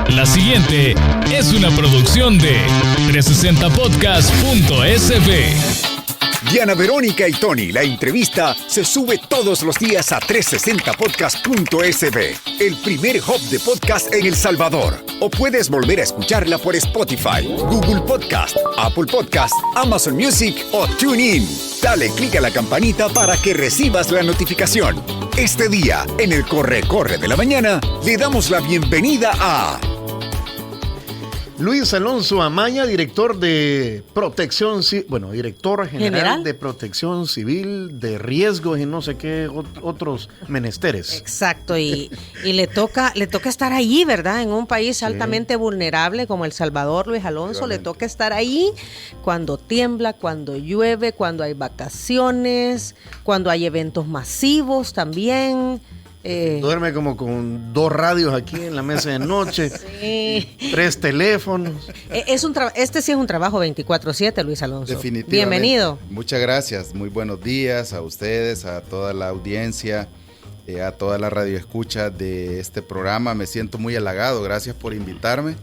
La siguiente es una producción de 360podcast.sb. Diana Verónica y Tony, la entrevista se sube todos los días a 360podcast.sb, el primer hub de podcast en El Salvador. O puedes volver a escucharla por Spotify, Google Podcast, Apple Podcast, Amazon Music o TuneIn. Dale clic a la campanita para que recibas la notificación. Este día, en el Corre de la Mañana, le damos la bienvenida a... Luis Alonso Amaya, director de Protección Civil, director general de Protección Civil, de riesgos y no sé qué otros menesteres. Exacto, y le toca estar ahí, ¿verdad? En un país altamente vulnerable como El Salvador, Luis Alonso, le toca estar ahí cuando tiembla, cuando llueve, cuando hay vacaciones, cuando hay eventos masivos también. Duerme como con 2 radios aquí en la mesa de noche, 3 teléfonos. Este sí es un trabajo 24/7, Luis Alonso. Definitivamente. Bienvenido. Muchas gracias, muy buenos días a ustedes, a toda la audiencia, a toda la radioescucha de este programa. Me siento muy halagado, gracias por invitarme.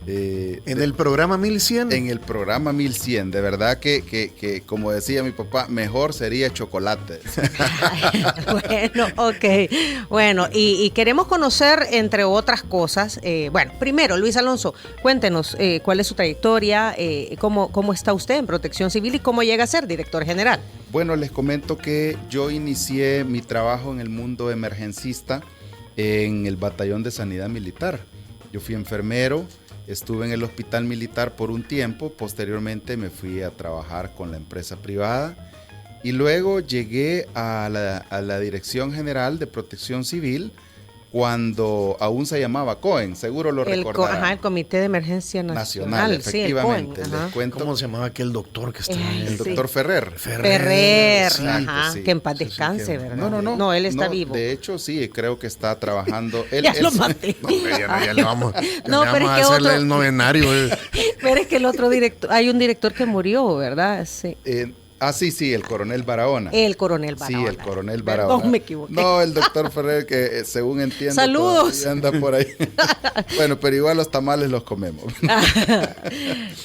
En el programa 1100. En el programa 1100, de verdad que como decía mi papá, mejor sería chocolate. Bueno, ok. Bueno, y queremos conocer, entre otras cosas, primero, Luis Alonso, cuéntenos cuál es su trayectoria, cómo está usted en Protección Civil y cómo llega a ser director general. Bueno, les comento que yo inicié mi trabajo en el mundo emergencista en el Batallón de Sanidad Militar. Yo fui enfermero. Estuve en el hospital militar por un tiempo, posteriormente me fui a trabajar con la empresa privada y luego llegué a la Dirección General de Protección Civil cuando aún se llamaba COEN, seguro lo recordarán. El Comité de Emergencia Nacional. Efectivamente. Sí, les cuento. ¿Cómo se llamaba aquel doctor que estaba ahí? El doctor Ferrer. Ferrer, sí, sí. Que en paz descanse, ¿verdad? No, él está vivo. De hecho, sí, creo que está trabajando. Ya lo maté. Ya le vamos, pero es a que hacerle el novenario. Pero es que el otro director, hay un director que murió, ¿verdad? Sí. Sí, el coronel Barahona. El coronel Barahona. Sí, el coronel Barahona. No, me equivoqué. No, el doctor Ferrer, que según entiendo, saludos, anda por ahí. Bueno, pero igual los tamales los comemos.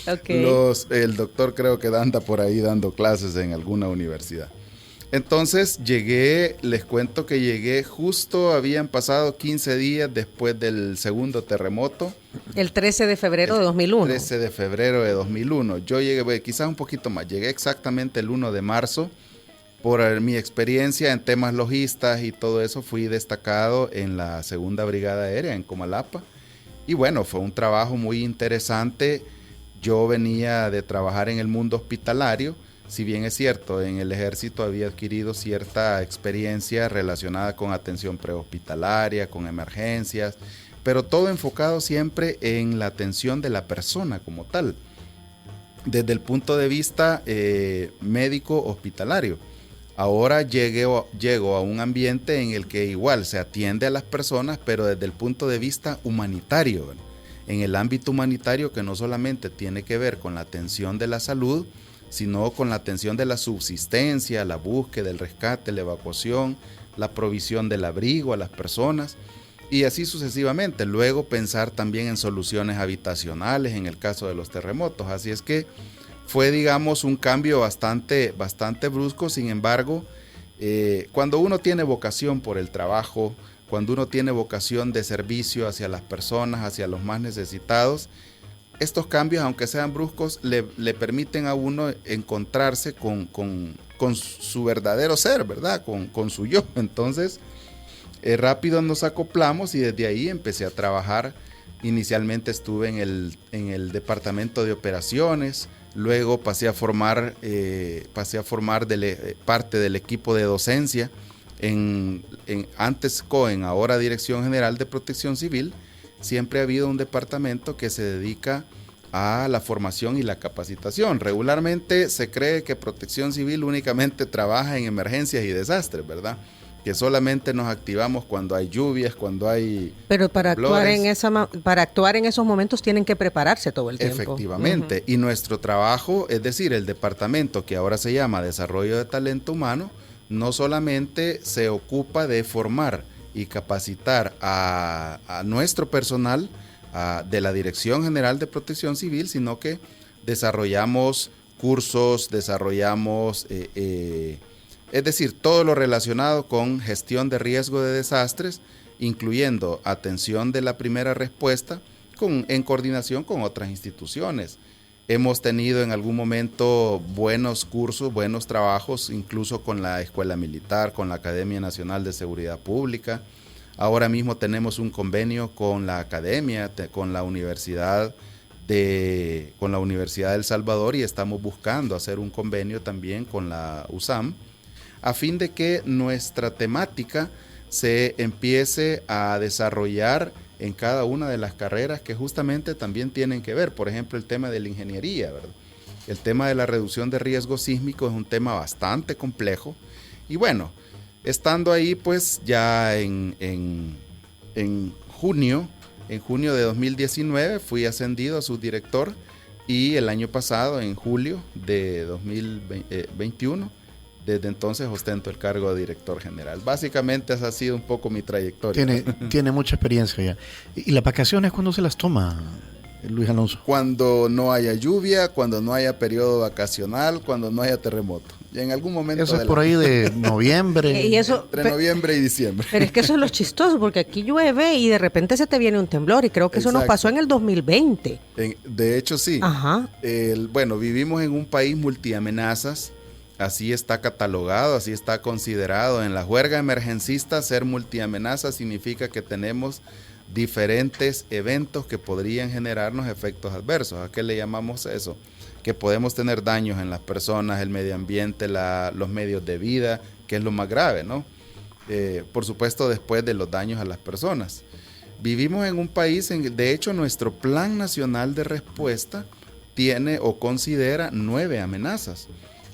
Okay. El doctor creo que anda por ahí dando clases en alguna universidad. Entonces les cuento que llegué justo, habían pasado 15 días después del segundo terremoto. El 13 de febrero de 2001. 13 de febrero de 2001. Yo llegué, quizás un poquito más, llegué exactamente el 1 de marzo. Por mi experiencia en temas logistas y todo eso, fui destacado en la Segunda Brigada Aérea en Comalapa. Y bueno, fue un trabajo muy interesante. Yo venía de trabajar en el mundo hospitalario. Si bien es cierto, en el ejército había adquirido cierta experiencia relacionada con atención prehospitalaria, con emergencias, pero todo enfocado siempre en la atención de la persona como tal, desde el punto de vista médico hospitalario. Ahora llego a un ambiente en el que igual se atiende a las personas, pero desde el punto de vista humanitario, ¿verdad? En el ámbito humanitario que no solamente tiene que ver con la atención de la salud, sino con la atención de la subsistencia, la búsqueda, el rescate, la evacuación, la provisión del abrigo a las personas y así sucesivamente. Luego pensar también en soluciones habitacionales en el caso de los terremotos. Así es que fue, digamos, un cambio bastante brusco. Sin embargo, cuando uno tiene vocación por el trabajo, cuando uno tiene vocación de servicio hacia las personas, hacia los más necesitados, estos cambios, aunque sean bruscos, le permiten a uno encontrarse con su verdadero ser, ¿verdad? Con su yo. Entonces, rápido nos acoplamos y desde ahí empecé a trabajar. Inicialmente estuve en el departamento de operaciones, luego pasé a formar parte del equipo de docencia en antes COEN, ahora Dirección General de Protección Civil. Siempre ha habido un departamento que se dedica a la formación y la capacitación. Regularmente se cree que Protección Civil únicamente trabaja en emergencias y desastres, ¿verdad? Que solamente nos activamos cuando hay lluvias, cuando hay... Pero para actuar en esos momentos tienen que prepararse todo el tiempo. Efectivamente. Y nuestro trabajo, es decir, el departamento que ahora se llama Desarrollo de Talento Humano, no solamente se ocupa de formar y capacitar a nuestro personal, de la Dirección General de Protección Civil, sino que desarrollamos cursos, desarrollamos, es decir, todo lo relacionado con gestión de riesgo de desastres, incluyendo atención de la primera respuesta en coordinación con otras instituciones. Hemos tenido en algún momento buenos cursos, buenos trabajos, incluso con la Escuela Militar, con la Academia Nacional de Seguridad Pública. Ahora mismo tenemos un convenio con la academia, con la Universidad de El Salvador, y estamos buscando hacer un convenio también con la USAM, a fin de que nuestra temática se empiece a desarrollar en cada una de las carreras que justamente también tienen que ver. Por ejemplo, el tema de la ingeniería, ¿verdad? El tema de la reducción de riesgo sísmico es un tema bastante complejo. Y bueno, estando ahí, pues ya en junio de 2019 fui ascendido a subdirector, y el año pasado, en julio de 2021, desde entonces ostento el cargo de director general. Básicamente esa ha sido un poco mi trayectoria. Tiene mucha experiencia ya. ¿Y las vacaciones cuándo se las toma, Luis Alonso? Cuando no haya lluvia, cuando no haya periodo vacacional, cuando no haya terremoto. Y en algún momento... Eso es por ahí de noviembre. Y eso, entre noviembre y diciembre. Pero es que eso es lo chistoso, porque aquí llueve y de repente se te viene un temblor, y creo que eso nos pasó en el 2020. De hecho, sí. Ajá. Bueno, vivimos en un país multiamenazas. Así está catalogado, así está considerado. En la juerga emergencista, ser multiamenaza significa que tenemos diferentes eventos que podrían generarnos efectos adversos. ¿A qué le llamamos eso? Que podemos tener daños en las personas, el medio ambiente, los medios de vida, que es lo más grave, ¿no? Por supuesto, después de los daños a las personas. Vivimos en un país, de hecho, nuestro Plan Nacional de Respuesta tiene o considera 9 amenazas,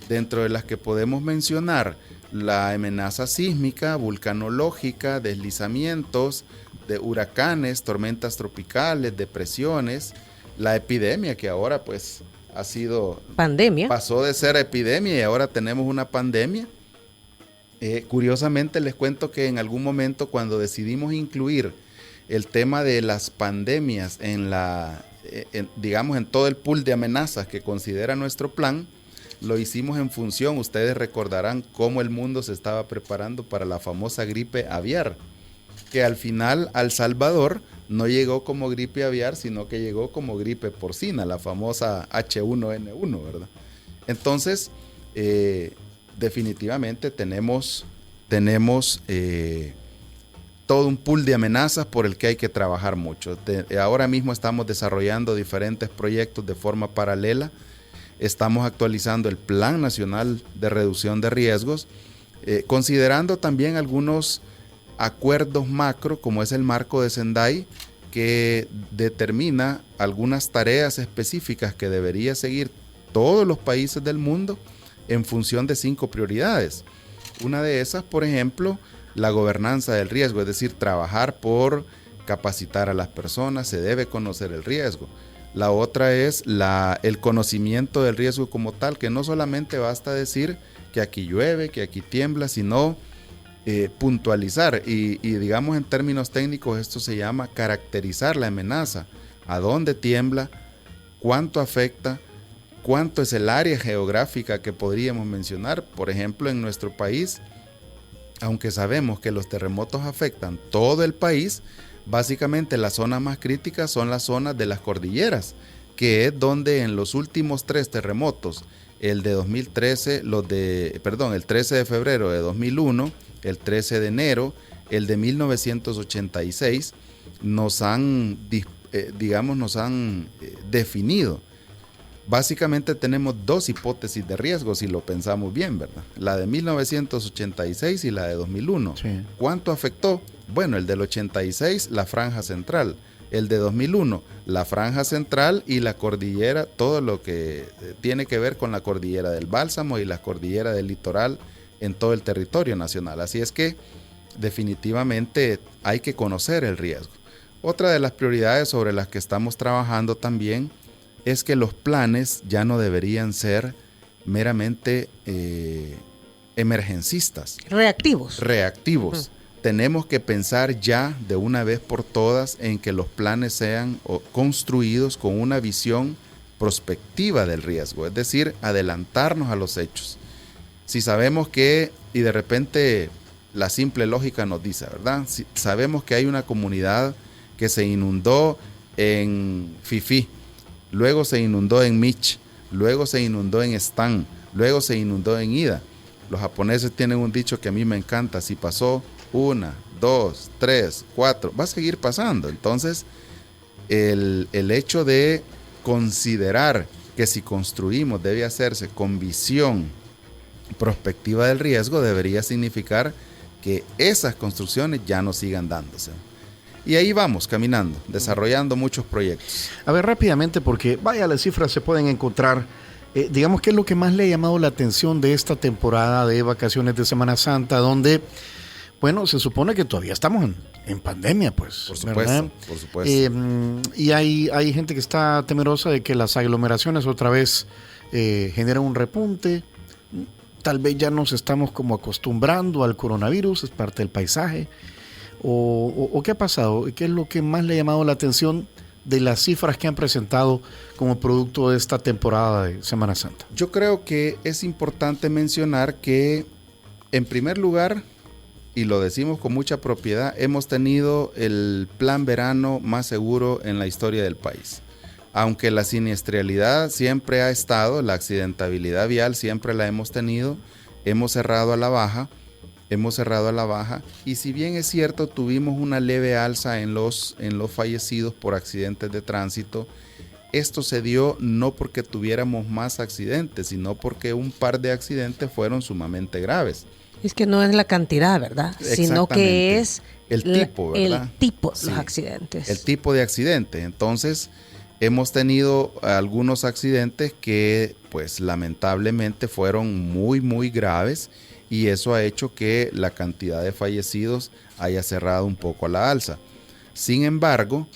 dentro de las que podemos mencionar la amenaza sísmica, vulcanológica, deslizamientos, de huracanes, tormentas tropicales, depresiones, la epidemia, que ahora pues ha sido... Pandemia. Pasó de ser epidemia y ahora tenemos una pandemia. Curiosamente les cuento que en algún momento, cuando decidimos incluir el tema de las pandemias digamos en todo el pool de amenazas que considera nuestro plan, lo hicimos en función, ustedes recordarán cómo el mundo se estaba preparando para la famosa gripe aviar, que al final a El Salvador no llegó como gripe aviar, sino que llegó como gripe porcina, la famosa H1N1, ¿verdad? Entonces, definitivamente tenemos todo un pool de amenazas por el que hay que trabajar mucho. Ahora mismo estamos desarrollando diferentes proyectos de forma paralela. Estamos actualizando el Plan Nacional de Reducción de Riesgos, considerando también algunos acuerdos macro, como es el marco de Sendai, que determina algunas tareas específicas que debería seguir todos los países del mundo en función de 5 prioridades. Una de esas, por ejemplo, la gobernanza del riesgo, es decir, trabajar por capacitar a las personas, se debe conocer el riesgo. La otra es el conocimiento del riesgo como tal, que no solamente basta decir que aquí llueve, que aquí tiembla, sino puntualizar y digamos en términos técnicos esto se llama caracterizar la amenaza, a dónde tiembla, cuánto afecta, cuánto es el área geográfica que podríamos mencionar. Por ejemplo, en nuestro país, aunque sabemos que los terremotos afectan todo el país, básicamente las zonas más críticas son las zonas de las cordilleras, que es donde en los últimos 3 terremotos, el de 2013, el 13 de febrero de 2001, el 13 de enero, el de 1986, nos han definido. Básicamente tenemos 2 hipótesis de riesgo, si lo pensamos bien, ¿verdad? La de 1986 y la de 2001. Sí. ¿Cuánto afectó? Bueno, el del 86, la franja central. El de 2001, la franja central y la cordillera, todo lo que tiene que ver con la cordillera del Bálsamo y la cordillera del litoral en todo el territorio nacional. Así es que definitivamente hay que conocer el riesgo. Otra de las prioridades sobre las que estamos trabajando también es que los planes ya no deberían ser meramente emergencistas. Reactivos. Reactivos. tenemos que pensar ya de una vez por todas en que los planes sean construidos con una visión prospectiva del riesgo, es decir, adelantarnos a los hechos. Si sabemos que, y de repente la simple lógica nos dice, ¿verdad? Si sabemos que hay una comunidad que se inundó en Fifi, luego se inundó en Mich, luego se inundó en Stan, luego se inundó en Ida. Los japoneses tienen un dicho que a mí me encanta: si pasó 1, 2, 3, 4, va a seguir pasando. Entonces, el hecho de considerar que si construimos debe hacerse con visión prospectiva del riesgo, debería significar que esas construcciones ya no sigan dándose. Y ahí vamos caminando, desarrollando muchos proyectos. A ver, rápidamente, porque vaya, las cifras se pueden encontrar. Digamos, ¿qué es lo que más le ha llamado la atención de esta temporada de vacaciones de Semana Santa, donde, bueno, se supone que todavía estamos en pandemia, pues? Por supuesto, ¿verdad? Por supuesto. Y hay gente que está temerosa de que las aglomeraciones otra vez generan un repunte. Tal vez ya nos estamos como acostumbrando al coronavirus, es parte del paisaje. ¿O qué ha pasado? ¿Qué es lo que más le ha llamado la atención de las cifras que han presentado como producto de esta temporada de Semana Santa? Yo creo que es importante mencionar que, en primer lugar, y lo decimos con mucha propiedad, hemos tenido el plan verano más seguro en la historia del país. Aunque la siniestralidad siempre ha estado, la accidentabilidad vial siempre la hemos tenido, hemos cerrado a la baja, y si bien es cierto, tuvimos una leve alza en los fallecidos por accidentes de tránsito, esto se dio no porque tuviéramos más accidentes, sino porque un par de accidentes fueron sumamente graves. Es que no es la cantidad, ¿verdad? Sino que es el tipo, ¿verdad? El tipo de sí, los accidentes. El tipo de accidente. Entonces, hemos tenido algunos accidentes que, pues, lamentablemente fueron muy, muy graves, y eso ha hecho que la cantidad de fallecidos haya cerrado un poco a la alza. Sin embargo,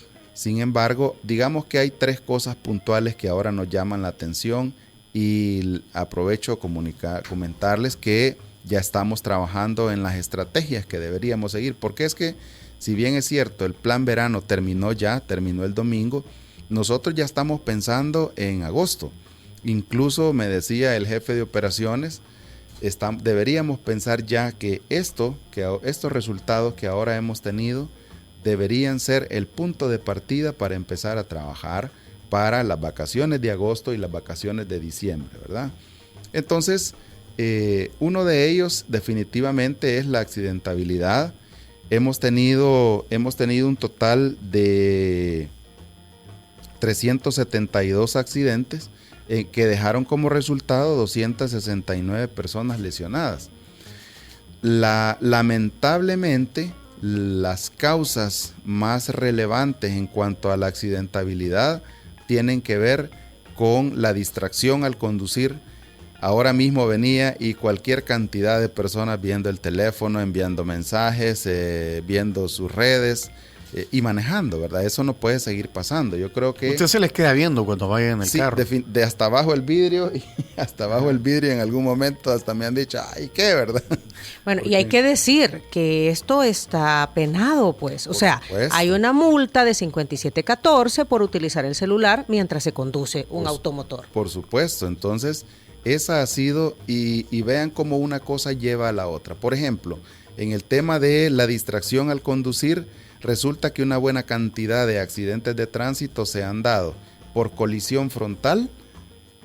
digamos que hay 3 cosas puntuales que ahora nos llaman la atención, y aprovecho comentarles que ya estamos trabajando en las estrategias que deberíamos seguir, porque es que, si bien es cierto, el plan verano terminó el domingo, nosotros ya estamos pensando en agosto. Incluso me decía el jefe de operaciones, deberíamos pensar ya que estos resultados que ahora hemos tenido deberían ser el punto de partida para empezar a trabajar para las vacaciones de agosto y las vacaciones de diciembre, ¿verdad? Entonces, uno de ellos definitivamente es la accidentabilidad. Hemos tenido un total de 372 accidentes que dejaron como resultado 269 personas lesionadas. Lamentablemente, las causas más relevantes en cuanto a la accidentabilidad tienen que ver con la distracción al conducir. Ahora mismo venía y cualquier cantidad de personas viendo el teléfono, enviando mensajes, viendo sus redes, y manejando, ¿verdad? Eso no puede seguir pasando. Yo creo que... Usted se les queda viendo cuando vaya en el carro. De hasta abajo el vidrio, y hasta abajo el vidrio en algún momento hasta me han dicho, ay, ¿qué, verdad? Bueno, y hay que decir que esto está penado, pues. O sea, hay una multa de 57.14 por utilizar el celular mientras se conduce un automotor. Por supuesto. Entonces, esa ha sido, y vean cómo una cosa lleva a la otra. Por ejemplo, en el tema de la distracción al conducir, resulta que una buena cantidad de accidentes de tránsito se han dado por colisión frontal,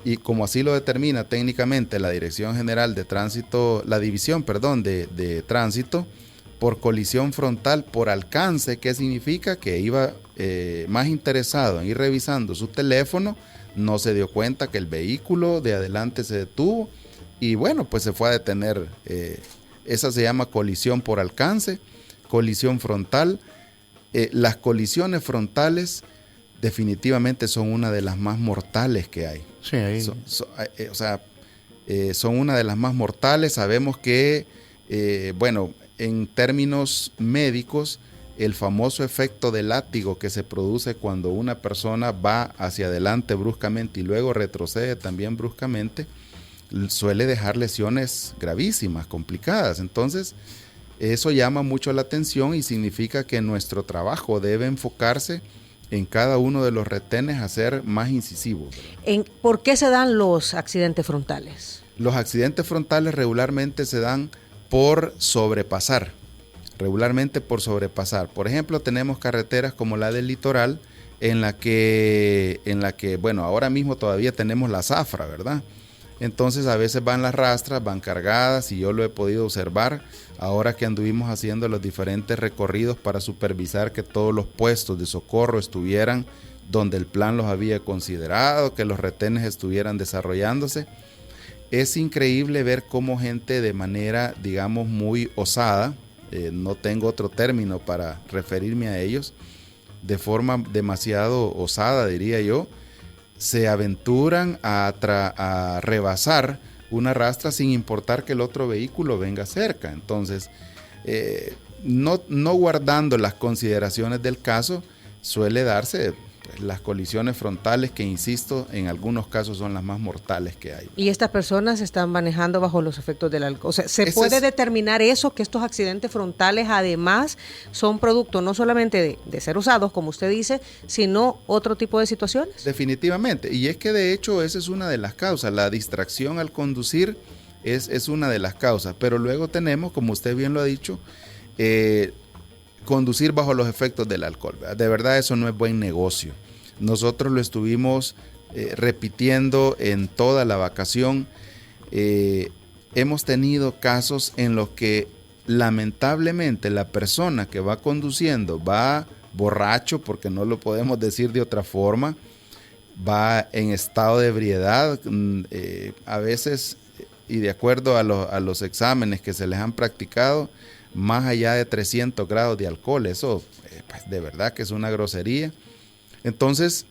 y como así lo determina técnicamente la Dirección General de Tránsito, la División, de Tránsito, por colisión frontal por alcance, que significa que iba más interesado en ir revisando su teléfono, no se dio cuenta que el vehículo de adelante se detuvo y bueno, pues se fue a detener. Esa se llama colisión por alcance, colisión frontal. Las colisiones frontales definitivamente son una de las más mortales que hay. Sí, ahí. Son una de las más mortales. Sabemos que, en términos médicos, el famoso efecto de látigo que se produce cuando una persona va hacia adelante bruscamente y luego retrocede también bruscamente, suele dejar lesiones gravísimas, complicadas. Entonces, eso llama mucho la atención y significa que nuestro trabajo debe enfocarse en cada uno de los retenes a ser más incisivos. ¿Por qué se dan los accidentes frontales? Los accidentes frontales regularmente se dan por sobrepasar. Por ejemplo, tenemos carreteras como la del litoral en la que, bueno, ahora mismo todavía tenemos la zafra, ¿verdad? Entonces a veces van las rastras, van cargadas, y yo lo he podido observar ahora que anduvimos haciendo los diferentes recorridos para supervisar que todos los puestos de socorro estuvieran donde el plan los había considerado, que los retenes estuvieran desarrollándose. Es increíble ver cómo gente de manera, digamos, muy osada, no tengo otro término para referirme a ellos, de forma demasiado osada, diría yo, se aventuran a rebasar una rastra sin importar que el otro vehículo venga cerca. Entonces, no guardando las consideraciones del caso, suele darse las colisiones frontales que, insisto, en algunos casos son las más mortales que hay. Y estas personas están manejando bajo los efectos del alcohol. O sea, ¿se puede determinar eso, que estos accidentes frontales además son producto no solamente de ser usados, como usted dice, sino otro tipo de situaciones? Definitivamente. Y es que de hecho esa es una de las causas. La distracción al conducir es una de las causas. Pero luego tenemos, como usted bien lo ha dicho, conducir bajo los efectos del alcohol. De verdad, eso no es buen negocio. Nosotros lo estuvimos repitiendo en toda la vacación. Hemos tenido casos en los que lamentablemente la persona que va conduciendo va borracho, porque no lo podemos decir de otra forma, va en estado de ebriedad, a veces, y de acuerdo a los exámenes que se les han practicado, más allá de 300 grados de alcohol. Eso pues, de verdad que es una grosería. Entonces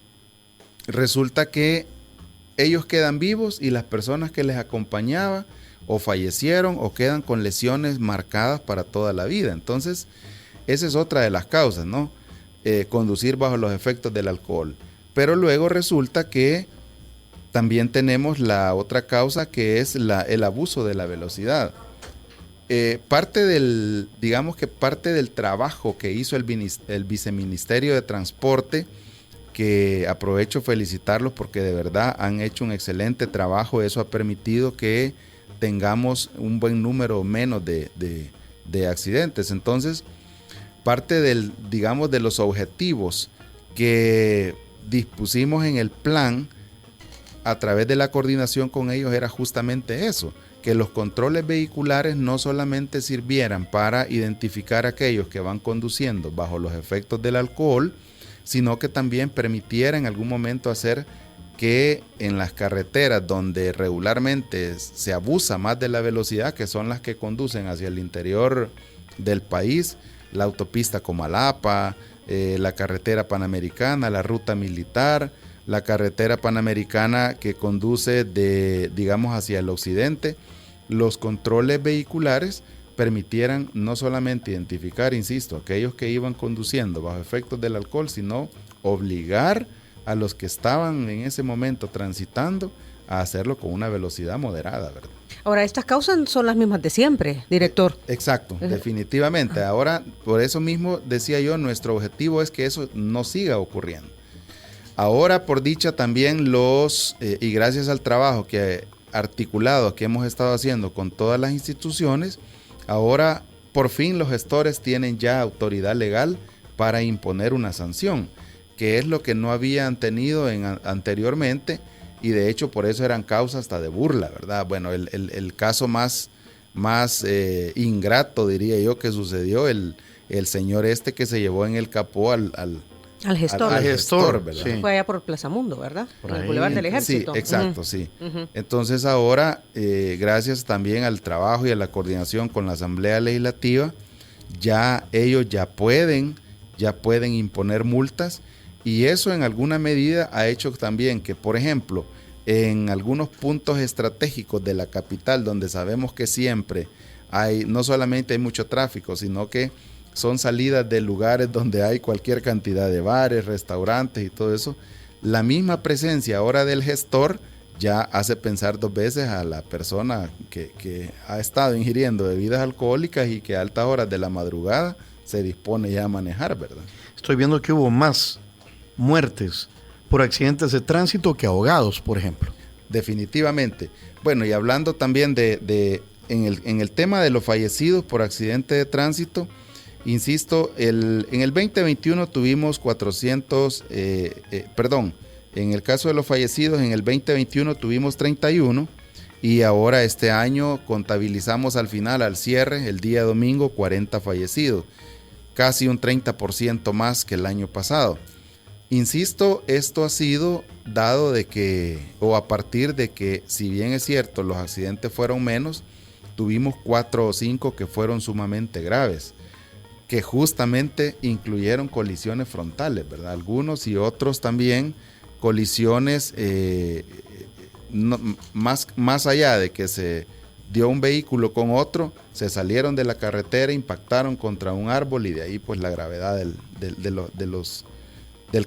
resulta que ellos quedan vivos y las personas que les acompañaban o fallecieron o quedan con lesiones marcadas para toda la vida. Entonces esa es otra de las causas, ¿no? Conducir bajo los efectos del alcohol. Pero luego resulta que también tenemos la otra causa, que es el abuso de la velocidad. Parte del trabajo que hizo el Viceministerio de Transporte, que aprovecho felicitarlos porque de verdad han hecho un excelente trabajo. Eso ha permitido que tengamos un buen número menos de accidentes. Entonces, parte de los objetivos que dispusimos en el plan a través de la coordinación con ellos era justamente eso, que los controles vehiculares no solamente sirvieran para identificar a aquellos que van conduciendo bajo los efectos del alcohol, sino que también permitiera en algún momento hacer que en las carreteras donde regularmente se abusa más de la velocidad, que son las que conducen hacia el interior del país, la autopista Comalapa, la carretera panamericana, la ruta militar, la carretera panamericana que conduce hacia el occidente, los controles vehiculares permitieran no solamente identificar, insisto, aquellos que iban conduciendo bajo efectos del alcohol, sino obligar a los que estaban en ese momento transitando a hacerlo con una velocidad moderada, ¿verdad? Ahora, estas causas son las mismas de siempre, director. Exacto, definitivamente. Ahora, por eso mismo decía yo, nuestro objetivo es que eso no siga ocurriendo. Ahora, por dicha, también y gracias al trabajo articulado que hemos estado haciendo con todas las instituciones, ahora por fin los gestores tienen ya autoridad legal para imponer una sanción, que es lo que no habían tenido anteriormente, y de hecho por eso eran causas hasta de burla, ¿verdad? Bueno, el caso más ingrato, diría yo, que sucedió, el señor que se llevó en el capó al gestor, ¿verdad? Sí. Fue allá por Plaza Mundo, ¿verdad? Por el Boulevard del Ejército. Sí, exacto, sí. Entonces ahora, gracias también al trabajo y a la coordinación con la Asamblea Legislativa, ellos ya pueden imponer multas, y eso en alguna medida ha hecho también que, por ejemplo, en algunos puntos estratégicos de la capital, donde sabemos que siempre no solamente hay mucho tráfico, sino que son salidas de lugares donde hay cualquier cantidad de bares, restaurantes y todo eso, la misma presencia ahora del gestor ya hace pensar 2 veces a la persona que ha estado ingiriendo bebidas alcohólicas y que a altas horas de la madrugada se dispone ya a manejar, ¿verdad? Estoy viendo que hubo más muertes por accidentes de tránsito que ahogados, por ejemplo. Definitivamente. Bueno, y hablando también en el tema de los fallecidos por accidente de tránsito, insisto, en el 2021 tuvimos 400, en el caso de los fallecidos, en el 2021 tuvimos 31 y ahora este año contabilizamos al final, al cierre, el día domingo, 40 fallecidos, casi un 30% más que el año pasado. Insisto, esto ha sido dado de que, o a partir de que, si bien es cierto, los accidentes fueron menos, tuvimos 4 o 5 que fueron sumamente graves, que justamente incluyeron colisiones frontales, ¿verdad? Algunos y otros también colisiones más allá de que se dio un vehículo con otro, se salieron de la carretera, impactaron contra un árbol y de ahí pues la gravedad del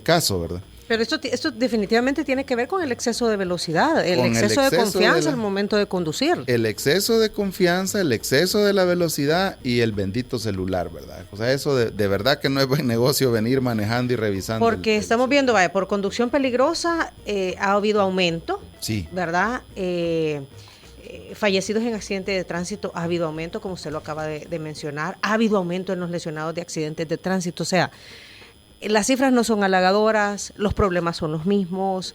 caso, ¿verdad? Pero esto definitivamente tiene que ver con el exceso de velocidad, el exceso de confianza al momento de conducir. El exceso de confianza, el exceso de la velocidad y el bendito celular, ¿verdad? O sea, eso de verdad que no es buen negocio venir manejando y revisando. Porque estamos viendo, por conducción peligrosa ha habido aumento, sí, ¿verdad? Fallecidos en accidentes de tránsito ha habido aumento, como usted lo acaba de mencionar. Ha habido aumento en los lesionados de accidentes de tránsito, o sea, las cifras no son halagadoras, los problemas son los mismos.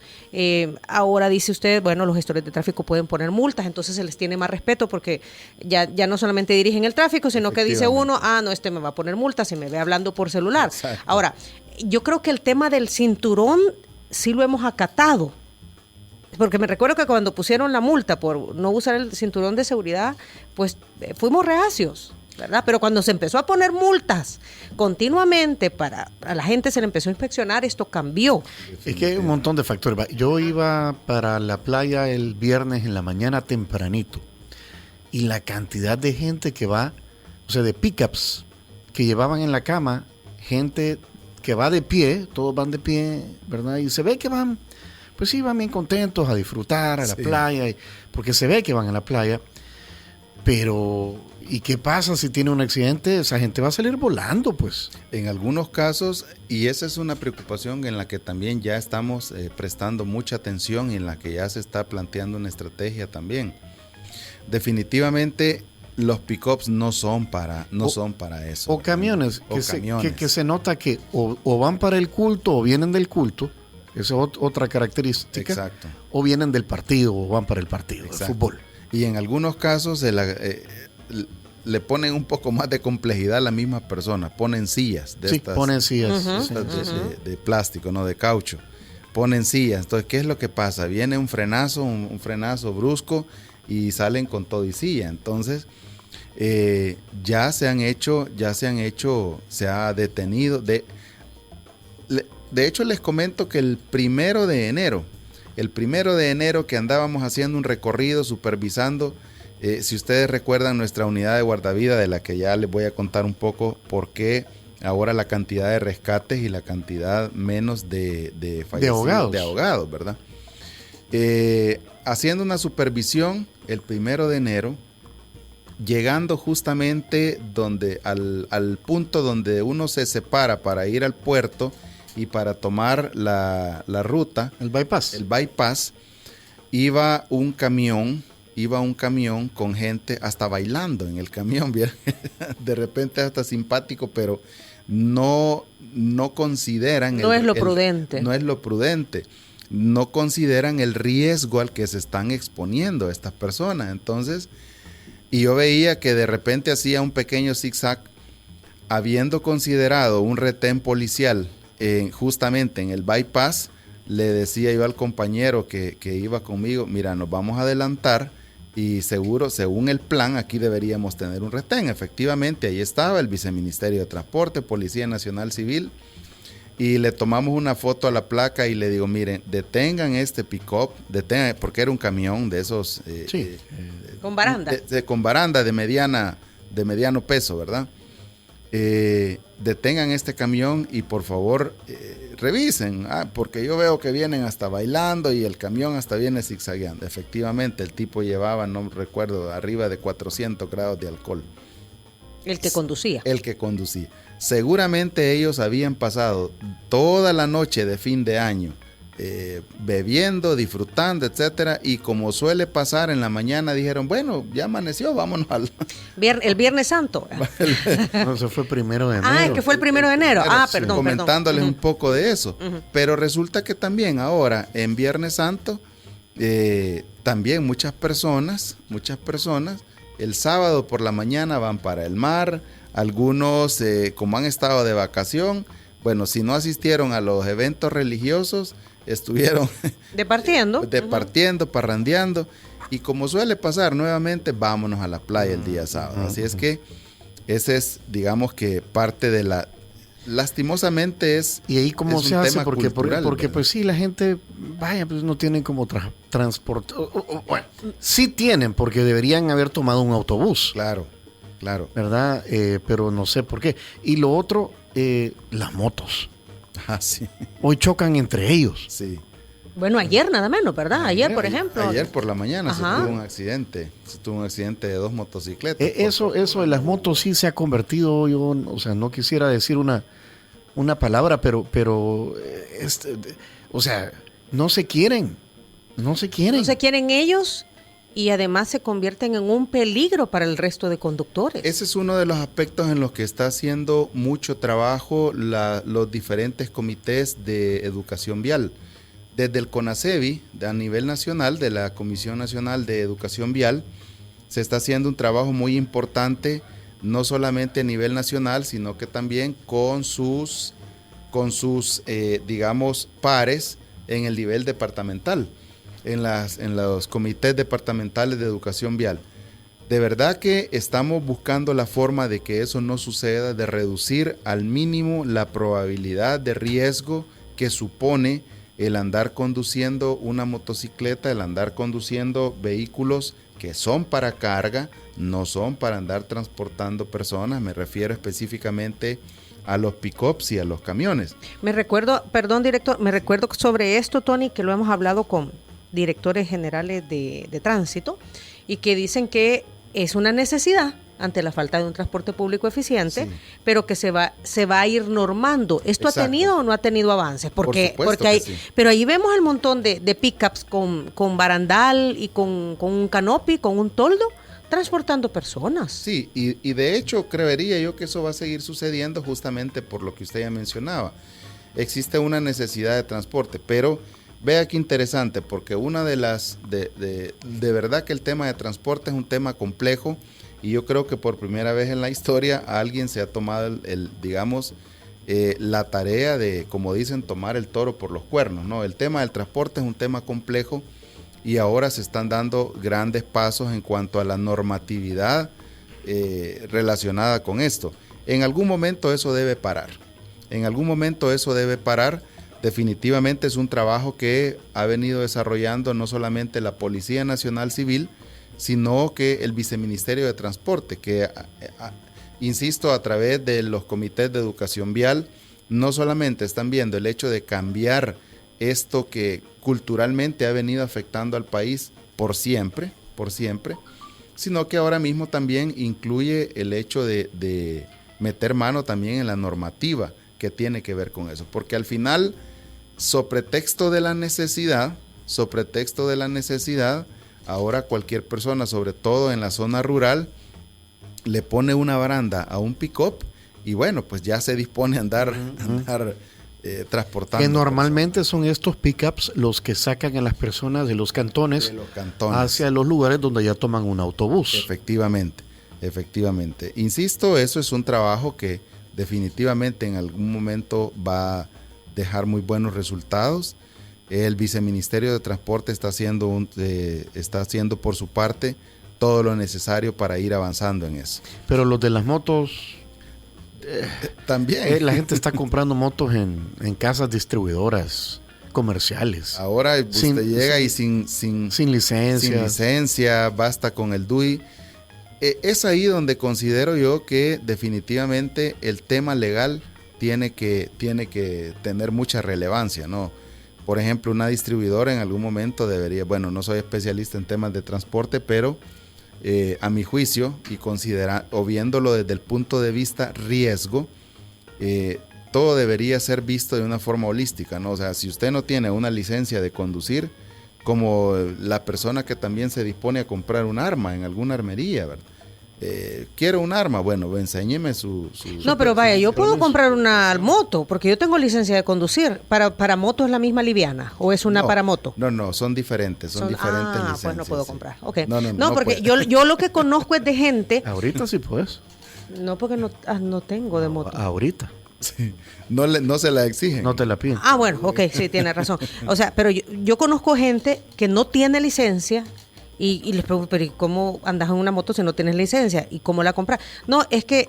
Ahora dice usted, bueno, los gestores de tráfico pueden poner multas, entonces se les tiene más respeto porque ya no solamente dirigen el tráfico, sino que dice uno, no, me va a poner multas si me ve hablando por celular. Exacto. Ahora, yo creo que el tema del cinturón sí lo hemos acatado. Porque me recuerdo que cuando pusieron la multa por no usar el cinturón de seguridad, pues fuimos reacios, ¿verdad? Pero cuando se empezó a poner multas continuamente a la gente se le empezó a inspeccionar, esto cambió. Es que hay un montón de factores. Yo iba para la playa el viernes en la mañana tempranito y la cantidad de gente que va, o sea, de pickups que llevaban en la cama, gente que va de pie, todos van de pie, ¿verdad? Y se ve que van, pues sí, van bien contentos a disfrutar a la playa, porque se ve que van a la playa, pero ¿y qué pasa si tiene un accidente? Esa gente va a salir volando, pues. En algunos casos, y esa es una preocupación en la que también ya estamos prestando mucha atención y en la que ya se está planteando una estrategia también. Definitivamente los pickups no son para eso. O camiones, que se nota que o van para el culto o vienen del culto. Esa es otra característica. Exacto. O vienen del partido o van para el partido, el fútbol. Y en algunos casos le ponen un poco más de complejidad a la misma persona. Ponen sillas de estas. Ponen sillas. De plástico, no de caucho. Ponen sillas. Entonces, ¿qué es lo que pasa? Viene un frenazo frenazo brusco y salen con todo y silla. Entonces, se ha detenido. De hecho, les comento que el 1 de enero que andábamos haciendo un recorrido supervisando, si ustedes recuerdan nuestra unidad de guardavida, de la que ya les voy a contar un poco por qué ahora la cantidad de rescates y la cantidad menos de ahogados, ¿verdad? Haciendo una supervisión el 1 de enero, llegando justamente al punto donde uno se separa para ir al puerto y para tomar la ruta, el bypass, iba un camión con gente hasta bailando en el camión, ¿bien? De repente hasta simpático, pero no consideran no es lo prudente, no consideran el riesgo al que se están exponiendo estas personas. Entonces, y yo veía que de repente hacía un pequeño zigzag, habiendo considerado un retén policial justamente en el bypass. Le decía yo al compañero que iba conmigo, mira, nos vamos a adelantar y seguro, según el plan, aquí deberíamos tener un retén. Efectivamente, ahí estaba el Viceministerio de Transporte, Policía Nacional Civil, y le tomamos una foto a la placa y le digo, miren, detengan este pick-up, porque era un camión de esos... con baranda. Con baranda de mediano peso, ¿verdad? Detengan este camión y por favor revisen, porque yo veo que vienen hasta bailando y el camión hasta viene zigzagueando. Efectivamente, el tipo llevaba, no recuerdo, arriba de 400 grados de alcohol. El que conducía. El que conducía. Seguramente ellos habían pasado toda la noche de fin de año bebiendo, disfrutando, etcétera, y como suele pasar en la mañana dijeron, bueno, ya amaneció, vámonos al... El Viernes Santo. No, se fue 1 de enero. Ah, es que fue el 1 de enero. Perdón. Comentándoles un poco de eso. Pero resulta que también ahora, en Viernes Santo, también muchas personas, el sábado por la mañana van para el mar, algunos, como han estado de vacación, bueno, si no asistieron a los eventos religiosos, estuvieron departiendo, parrandeando, y como suele pasar nuevamente, vámonos a la playa el día sábado. Así es que ese es, digamos que parte de la, lastimosamente es. Y ahí cómo es se un hace, tema porque cultural, pues sí, la gente, vaya, pues no tienen como transporte. Bueno, sí tienen, porque deberían haber tomado un autobús. Claro. ¿Verdad? Pero no sé por qué. Y lo otro, las motos. Sí. Hoy chocan entre ellos. Sí. Bueno, ayer nada menos, ¿verdad? Ayer, por ejemplo. Ayer por la mañana Ajá. se tuvo un accidente de 2 motocicletas. Eso de las motos sí se ha convertido, yo, o sea, no quisiera decir una palabra, pero o sea, no se quieren. No se quieren ellos, y además se convierten en un peligro para el resto de conductores. Ese es uno de los aspectos en los que está haciendo mucho trabajo los diferentes comités de educación vial. Desde el CONACEVI, a nivel nacional, de la Comisión Nacional de Educación Vial, se está haciendo un trabajo muy importante, no solamente a nivel nacional, sino que también con sus digamos, pares en el nivel departamental, en los comités departamentales de educación vial. De verdad que estamos buscando la forma de que eso no suceda, de reducir al mínimo la probabilidad de riesgo que supone el andar conduciendo una motocicleta, el andar conduciendo vehículos que son para carga, no son para andar transportando personas. Me refiero específicamente a los pick-ups y a los camiones. Perdón, director, me recuerdo sobre esto, Tony, que lo hemos hablado con directores generales de tránsito, y que dicen que es una necesidad ante la falta de un transporte público eficiente, sí, pero que se va a ir normando. ¿Esto Exacto. ha tenido o no ha tenido avances? Porque hay, sí, pero ahí vemos el montón de pickups con barandal y con un canopy, con un toldo, transportando personas. Sí, y de hecho creería yo que eso va a seguir sucediendo justamente por lo que usted ya mencionaba. Existe una necesidad de transporte, pero vea qué interesante, porque una de las, de verdad que el tema de transporte es un tema complejo, y yo creo que por primera vez en la historia alguien se ha tomado digamos, la tarea de, como dicen, tomar el toro por los cuernos, ¿no? El tema del transporte es un tema complejo, y ahora se están dando grandes pasos en cuanto a la normatividad relacionada con esto. En algún momento eso debe parar. Definitivamente es un trabajo que ha venido desarrollando no solamente la Policía Nacional Civil, sino que el Viceministerio de Transporte, que, insisto, a través de los comités de educación vial, no solamente están viendo el hecho de cambiar esto que culturalmente ha venido afectando al país por siempre, sino que ahora mismo también incluye el hecho de meter mano también en la normativa que tiene que ver con eso, porque al final, sobre pretexto de la necesidad, ahora cualquier persona, sobre todo en la zona rural, le pone una baranda a un pick-up y bueno, pues ya se dispone a andar transportando. Que normalmente son estos pick-ups los que sacan a las personas de los cantones hacia los lugares donde ya toman un autobús. Efectivamente. Insisto, eso es un trabajo que definitivamente en algún momento va a dejar muy buenos resultados. El Viceministerio de Transporte está haciendo por su parte todo lo necesario para ir avanzando en eso. Pero los de las motos, también. La gente está comprando motos en casas distribuidoras comerciales. Ahora usted llega y sin licencia, basta con el DUI. Es ahí donde considero yo que definitivamente el tema legal tiene que tener mucha relevancia, ¿no? Por ejemplo, una distribuidora en algún momento debería, bueno, no soy especialista en temas de transporte, pero a mi juicio, y o viéndolo desde el punto de vista riesgo, todo debería ser visto de una forma holística, ¿no? O sea, si usted no tiene una licencia de conducir, como la persona que también se dispone a comprar un arma en alguna armería, ¿verdad? Quiero un arma, bueno, enséñeme su No, pero vaya, yo puedo comprar una moto, porque yo tengo licencia de conducir. ¿Para moto es la misma liviana o es una para moto? No, son diferentes licencias. Pues no puedo comprar. Okay. No, porque yo lo que conozco es de gente... Ahorita sí puedes. No, porque no tengo de moto. Ahorita. Sí. No se la exigen. No te la piden. Bueno, ok, sí, tiene razón. O sea, pero yo conozco gente que no tiene licencia y les pregunto, pero ¿y cómo andas en una moto si no tienes licencia? ¿Y cómo la compras? No, es que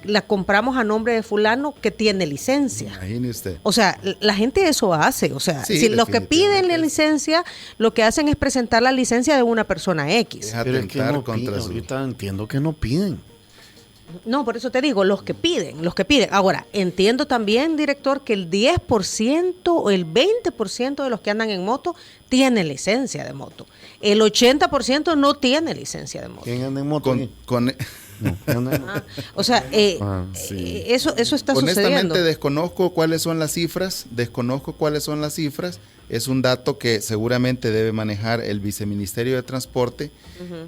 la compramos a nombre de fulano que tiene licencia. Imagine usted. O sea, la gente eso hace. O sea, Sí, si los que piden la licencia, lo que hacen es presentar la licencia de una persona X. Es Pero es que atentar no contra piden, su... ahorita entiendo que no piden. No, por eso te digo, los que piden. Ahora, entiendo también, director, que el 10% o el 20% de los que andan en moto tienen licencia de moto. El 80% no tiene licencia de moto. ¿Quién anda en moto? O sea, sí. eso está Honestamente sucediendo. desconozco cuáles son las cifras. Es un dato que seguramente debe manejar el Viceministerio de Transporte,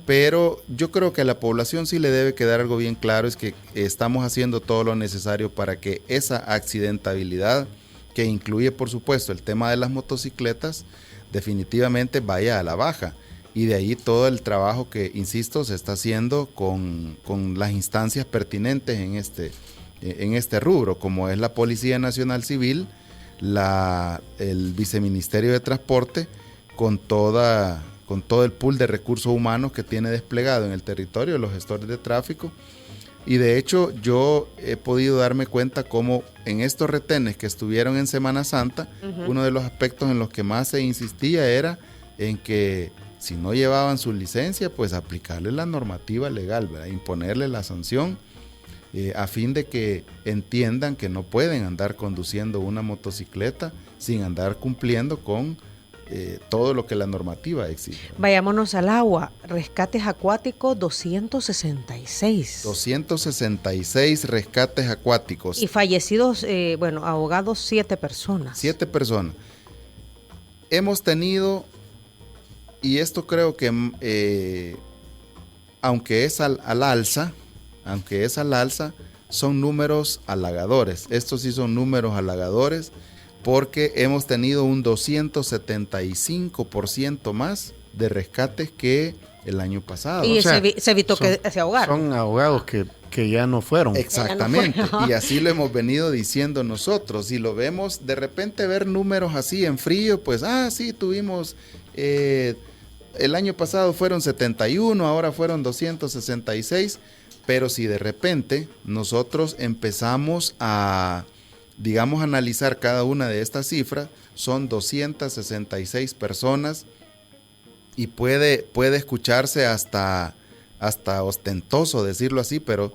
pero yo creo que a la población sí le debe quedar algo bien claro, es que estamos haciendo todo lo necesario para que esa accidentabilidad, que incluye por supuesto el tema de las motocicletas, definitivamente vaya a la baja. Y de ahí todo el trabajo que, insisto, se está haciendo con las instancias pertinentes en este rubro, como es la Policía Nacional Civil, el Viceministerio de Transporte, con todo el pool de recursos humanos que tiene desplegado en el territorio, los gestores de tráfico. Y de hecho yo he podido darme cuenta cómo en estos retenes que estuvieron en Semana Santa, uno de los aspectos en los que más se insistía era en que si no llevaban su licencia, pues aplicarle la normativa legal, ¿verdad? Imponerle la sanción, a fin de que entiendan que no pueden andar conduciendo una motocicleta sin andar cumpliendo con todo lo que la normativa exige. Vayámonos al agua. Rescates acuáticos 266. 266 rescates acuáticos. Y fallecidos, ahogados 7 personas. 7 personas. Hemos tenido, y esto creo que aunque es al alza, son números halagadores. Estos sí son números halagadores porque hemos tenido un 275% más de rescates que el año pasado. Y se evitó que se ahogaran. Son ahogados que ya no fueron. Exactamente. Y así lo hemos venido diciendo nosotros. Si lo vemos, de repente ver números así en frío, pues, sí, tuvimos... el año pasado fueron 71, ahora fueron 266, pero si de repente nosotros empezamos a, digamos, analizar cada una de estas cifras, son 266 personas y puede escucharse hasta ostentoso decirlo así, pero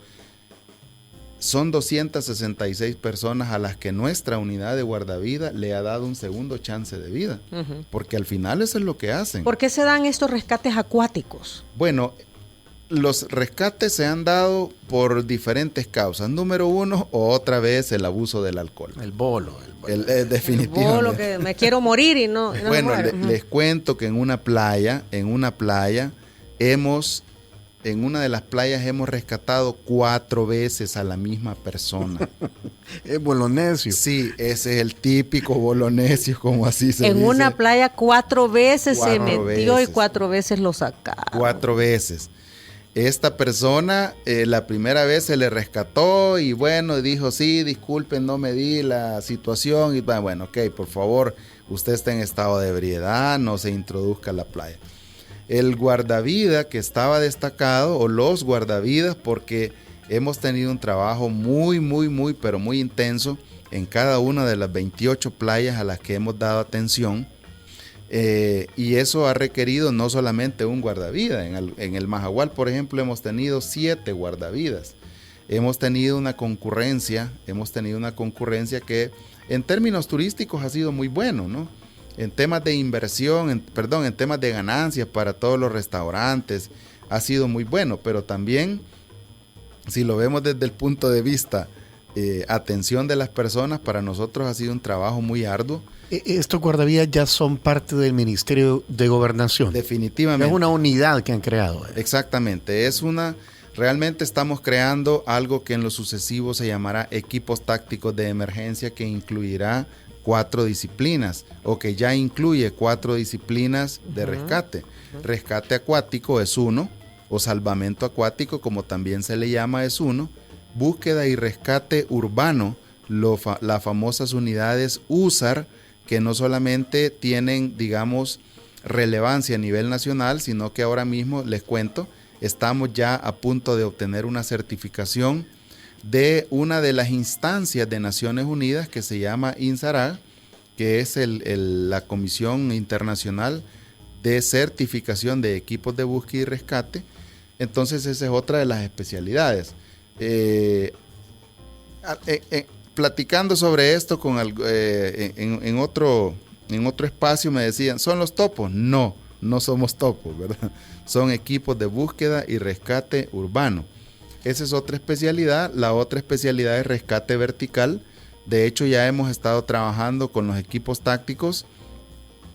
son 266 personas a las que nuestra unidad de guardavidas le ha dado un segundo chance de vida, porque al final eso es lo que hacen. ¿Por qué se dan estos rescates acuáticos? Bueno, los rescates se han dado por diferentes causas. Número 1, otra vez el abuso del alcohol. El bolo. Definitivamente. El bolo que me quiero morir y no bueno, me muero. les cuento que en una de las playas hemos rescatado 4 veces a la misma persona. Es bolonesio. Sí, ese es el típico bolonesio, como así se dice. En una playa 4 veces 4 se metió veces. Y 4 veces lo sacaron. 4 veces. Esta persona, la primera vez se le rescató y bueno, dijo, sí, disculpen, no me di la situación. Y bueno, ok, por favor, usted está en estado de ebriedad, no se introduzca a la playa. El guardavidas que estaba destacado, o los guardavidas, porque hemos tenido un trabajo muy, pero muy intenso en cada una de las 28 playas a las que hemos dado atención. Y eso ha requerido no solamente un guardavidas. En el Majagual, por ejemplo, hemos tenido 7 guardavidas. hemos tenido una concurrencia que en términos turísticos ha sido muy bueno, ¿no? En temas de inversión, en temas de ganancias para todos los restaurantes, ha sido muy bueno, pero también, si lo vemos desde el punto de vista atención de las personas, para nosotros ha sido un trabajo muy arduo. Estos guardavías ya son parte del Ministerio de Gobernación. Definitivamente. Es una unidad que han creado. Exactamente, realmente estamos creando algo que en lo sucesivo se llamará equipos tácticos de emergencia, que incluirá 4 disciplinas, o que ya incluye 4 disciplinas de rescate. Rescate acuático es uno, o salvamento acuático, como también se le llama, es uno. Búsqueda y rescate urbano, las famosas unidades USAR, que no solamente tienen, digamos, relevancia a nivel nacional, sino que ahora mismo, les cuento, estamos ya a punto de obtener una certificación de una de las instancias de Naciones Unidas que se llama INSARAG, que es la Comisión Internacional de Certificación de Equipos de Búsqueda y Rescate. Entonces esa es otra de las especialidades. Platicando sobre esto en otro espacio me decían, ¿son los topos? No somos topos, ¿verdad? Son equipos de búsqueda y rescate urbano. Esa es otra especialidad. La otra especialidad es rescate vertical. De hecho, ya hemos estado trabajando con los equipos tácticos.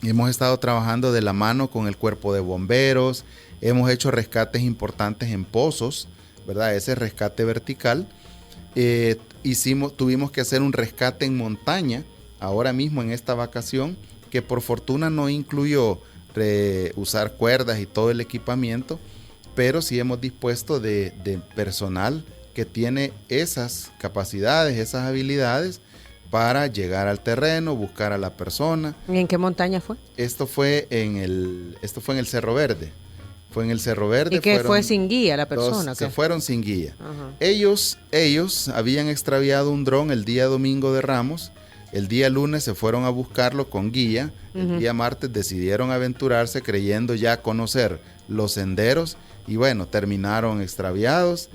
Hemos estado trabajando de la mano con el cuerpo de bomberos. Hemos hecho rescates importantes en pozos, ¿verdad? Ese rescate vertical. Tuvimos que hacer un rescate en montaña ahora mismo en esta vacación, que por fortuna no incluyó usar cuerdas y todo el equipamiento, pero sí hemos dispuesto de personal que tiene esas capacidades, esas habilidades para llegar al terreno, buscar a la persona. ¿Y en qué montaña fue? Esto fue en el Cerro Verde. Fue en el Cerro Verde. ¿Y qué fue sin guía la persona? Se fueron sin guía. Ajá. Ellos habían extraviado un dron el día domingo de Ramos. El día lunes se fueron a buscarlo con guía. El día martes decidieron aventurarse creyendo ya conocer los senderos y bueno, terminaron extraviados.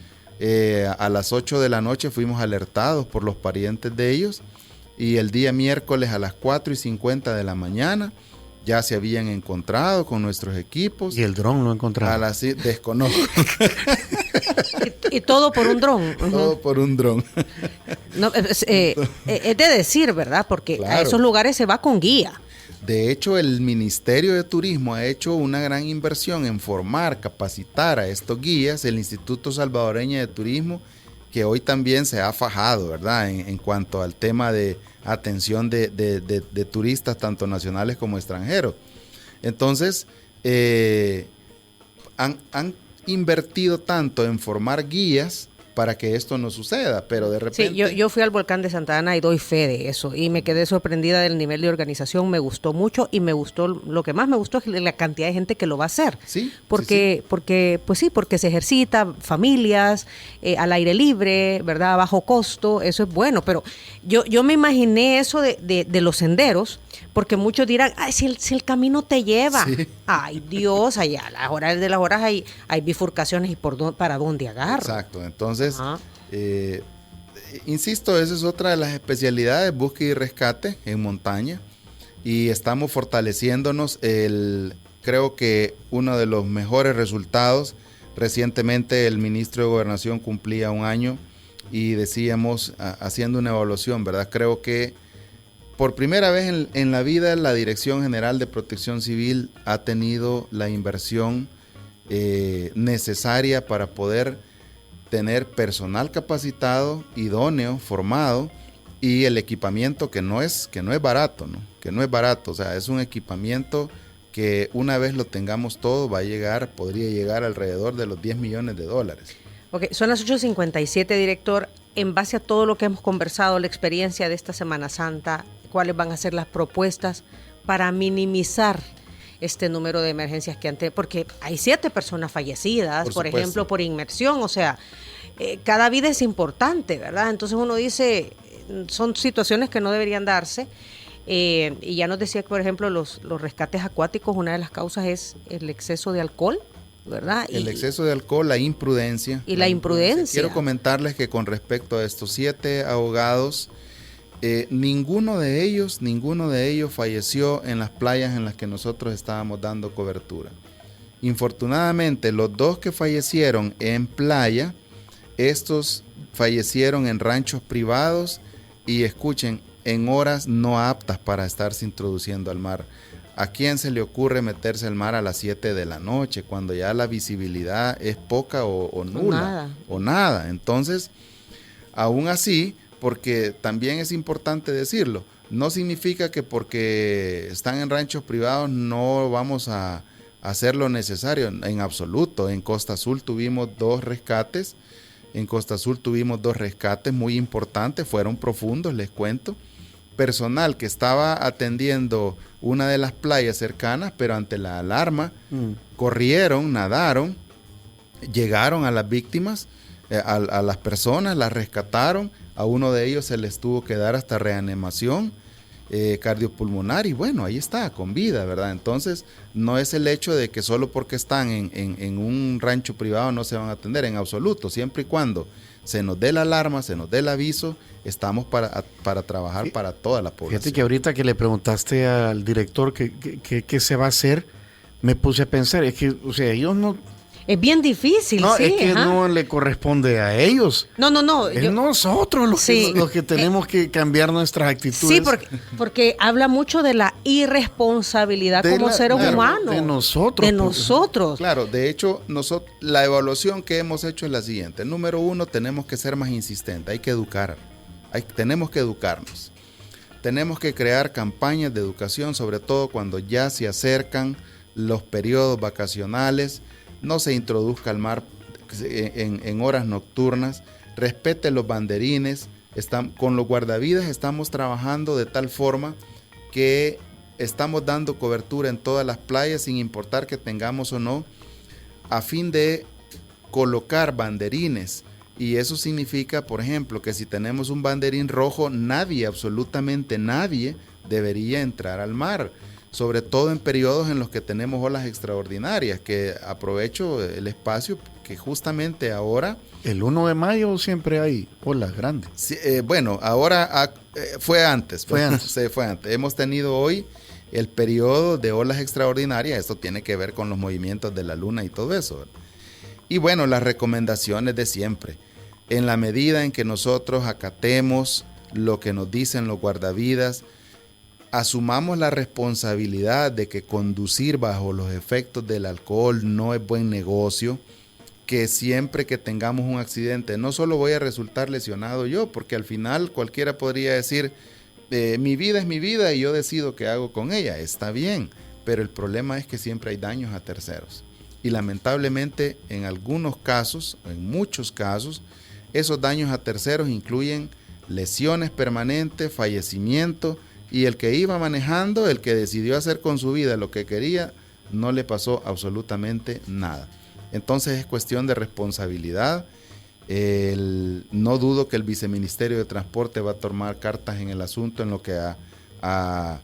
A las 8 de la noche fuimos alertados por los parientes de ellos y el día miércoles a las 4:50 de la mañana ya se habían encontrado con nuestros equipos. ¿Y el dron lo encontraron? Desconozco. y todo por un dron. Todo por un dron. No, es de decir, ¿verdad? Porque claro, a esos lugares se va con guía. De hecho, el Ministerio de Turismo ha hecho una gran inversión en formar, capacitar a estos guías. El Instituto Salvadoreño de Turismo, que hoy también se ha fajado, ¿verdad? En cuanto al tema de atención de turistas, tanto nacionales como extranjeros. Entonces, han invertido tanto en formar guías para que esto no suceda, pero de repente... Sí, yo fui al volcán de Santa Ana y doy fe de eso, y me quedé sorprendida del nivel de organización, me gustó mucho, y lo que más me gustó es la cantidad de gente que lo va a hacer. Sí, porque se ejercita, familias, al aire libre, ¿verdad? A bajo costo, eso es bueno, pero yo me imaginé eso de los senderos, porque muchos dirán, ay, si el camino te lleva, sí. Ay Dios, allá a las horas de las horas hay bifurcaciones y para dónde agarro. Exacto, entonces, insisto, esa es otra de las especialidades, búsqueda y rescate en montaña, y estamos fortaleciéndonos. Creo que uno de los mejores resultados, recientemente el ministro de Gobernación cumplía 1 año y decíamos, haciendo una evaluación, ¿verdad? Creo que por primera vez en la vida la Dirección General de Protección Civil ha tenido la inversión necesaria para poder tener personal capacitado, idóneo, formado, y el equipamiento que no es barato, ¿no? Que no es barato, o sea, es un equipamiento que una vez lo tengamos todo podría llegar alrededor de los $10 millones. Ok, son las 8:57, director. En base a todo lo que hemos conversado, la experiencia de esta Semana Santa, ¿cuáles van a ser las propuestas para minimizar este número de emergencias porque hay 7 personas fallecidas, por ejemplo, por inmersión? O sea, cada vida es importante, ¿verdad? Entonces uno dice, son situaciones que no deberían darse. Y ya nos decía que, por ejemplo, los rescates acuáticos, una de las causas es el exceso de alcohol. ¿verdad? El exceso de alcohol, la imprudencia. Y la imprudencia. Quiero comentarles que con respecto a estos 7 ahogados, ninguno de ellos falleció en las playas en las que nosotros estábamos dando cobertura. Infortunadamente, los 2 que fallecieron en playa, estos fallecieron en ranchos privados y escuchen, en horas no aptas para estarse introduciendo al mar. ¿A quién se le ocurre meterse al mar a las 7 de la noche cuando ya la visibilidad es poca o nula? O nada. Entonces, aún así, porque también es importante decirlo, no significa que porque están en ranchos privados no vamos a hacer lo necesario, en absoluto. En Costa Azul tuvimos 2 rescates, muy importantes, fueron profundos, les cuento. Personal que estaba atendiendo una de las playas cercanas, pero ante la alarma, corrieron, nadaron, llegaron a las víctimas, a las personas, las rescataron. A uno de ellos se les tuvo que dar hasta reanimación cardiopulmonar y bueno, ahí está, con vida, ¿verdad? Entonces, no es el hecho de que solo porque están en un rancho privado no se van a atender, en absoluto, siempre y cuando se nos dé la alarma, se nos dé el aviso, estamos para trabajar para toda la población. Fíjate que ahorita que le preguntaste al director qué se va a hacer, me puse a pensar, es que, o sea, ellos no... Es bien difícil, no, sí. Es que no le corresponde a ellos. No. Es nosotros los que tenemos que cambiar nuestras actitudes. Sí, porque habla mucho de la irresponsabilidad como seres humanos. De nosotros. De nosotros. Claro, de hecho, la evaluación que hemos hecho es la siguiente. Número 1, tenemos que ser más insistentes, hay que educar. Tenemos que educarnos. Tenemos que crear campañas de educación, sobre todo cuando ya se acercan los periodos vacacionales. No se introduzca al mar en horas nocturnas, respete los banderines. Con los guardavidas estamos trabajando de tal forma que estamos dando cobertura en todas las playas sin importar que tengamos o no, a fin de colocar banderines. Y eso significa, por ejemplo, que si tenemos un banderín rojo, absolutamente nadie debería entrar al mar. Sobre todo en periodos en los que tenemos olas extraordinarias, que aprovecho el espacio que justamente ahora... El 1 de mayo siempre hay olas grandes. Sí, bueno, ahora fue antes. Fue antes. Hemos tenido hoy el periodo de olas extraordinarias, esto tiene que ver con los movimientos de la luna y todo eso, ¿verdad? Y bueno, las recomendaciones de siempre. En la medida en que nosotros acatemos lo que nos dicen los guardavidas, asumamos la responsabilidad de que conducir bajo los efectos del alcohol no es buen negocio, que siempre que tengamos un accidente no solo voy a resultar lesionado yo, porque al final cualquiera podría decir, mi vida es mi vida y yo decido qué hago con ella, está bien, pero el problema es que siempre hay daños a terceros. Y lamentablemente en algunos casos, en muchos casos, esos daños a terceros incluyen lesiones permanentes, fallecimiento. Y el que iba manejando, el que decidió hacer con su vida lo que quería, no le pasó absolutamente nada. Entonces es cuestión de responsabilidad. No dudo que el Viceministerio de Transporte va a tomar cartas en el asunto en lo que a